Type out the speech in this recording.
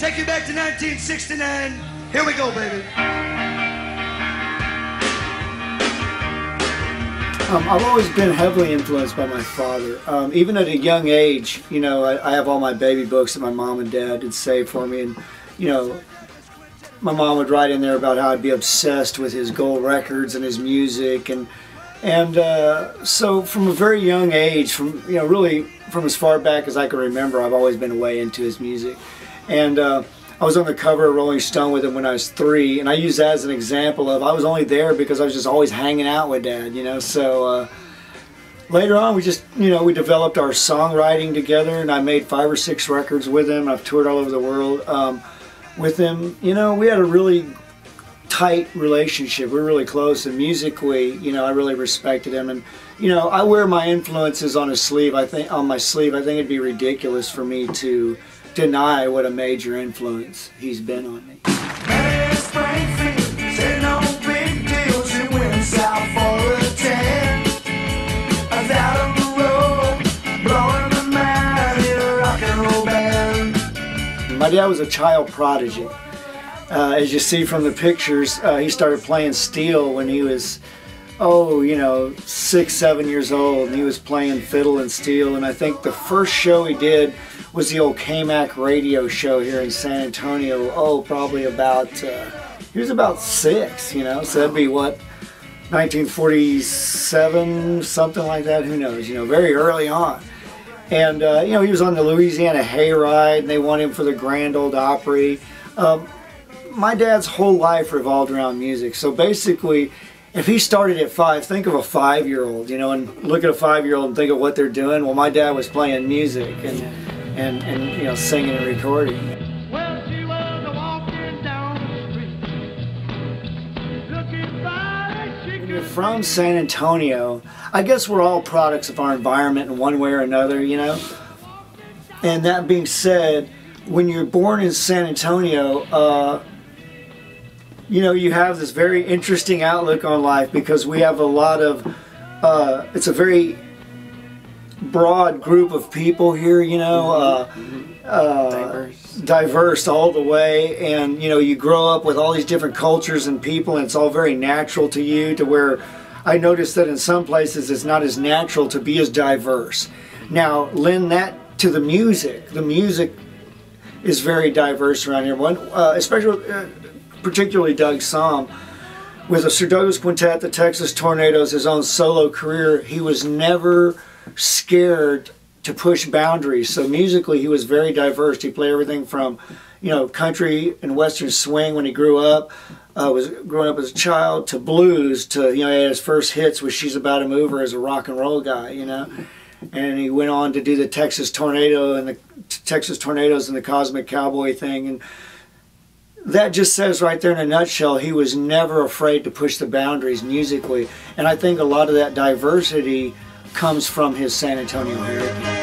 Take you back to 1969. Here we go, baby. I've always been heavily influenced by my father. Even at a young age, you know, I have all my baby books that my mom and dad had saved for me, and, you know, my mom would write in there about how I'd be obsessed with his gold records and his music, and so from a very young age, from, you know, really from as far back as I can remember, I've always been way into his music. And I was on the cover of Rolling Stone with him when I was 3, and I use that as an example of I was only there because I was just always hanging out with Dad, you know. So later on, we just, you know, we developed our songwriting together, and I made 5 or 6 records with him. I've toured all over the world with him. You know, we had a really tight relationship. We were really close, and musically, you know, I really respected him. And, you know, I wear my influences on his sleeve. I think on my sleeve. I think it'd be ridiculous for me to deny what a major influence he's been on me. My dad was a child prodigy. As you see from the pictures, he started playing steel when he was, oh, you know, 6, 7 years old, and he was playing fiddle and steel. And I think the first show he did was the old KMAC radio show here in San Antonio. Oh, probably about, he was about 6, you know, so that'd be what, 1947, something like that, who knows, you know, very early on. And, you know, he was on the Louisiana Hayride, and they won him for the Grand Ole Opry. My dad's whole life revolved around music, so basically, if he started at 5, think of a 5-year-old, you know, and look at a 5-year-old and think of what they're doing. Well, my dad was playing music and you know, singing and recording. Well, she was walking down the street, looking fine. When you're from San Antonio, I guess we're all products of our environment in one way or another, you know. And that being said, when you're born in San Antonio, you know, you have this very interesting outlook on life because we have a lot of, it's a very broad group of people here, you know, diverse all the way, and, you know, you grow up with all these different cultures and people, and it's all very natural to you, to where I noticed that in some places it's not as natural to be as diverse. Now, lend that to the music. The music is very diverse around here, especially particularly Doug Sahm. With the Sir Douglas Quintet, the Texas Tornadoes, his own solo career, he was never scared to push boundaries. So musically, he was very diverse. He played everything from, you know, country and western swing when he grew up, was growing up as a child, to blues, to, you know, he had his first hits with She's About to Move Her as a rock and roll guy, you know. And he went on to do the Texas Tornado and the Texas Tornadoes and the Cosmic Cowboy thing. And that just says right there in a nutshell, he was never afraid to push the boundaries musically. And I think a lot of that diversity comes from his San Antonio heritage.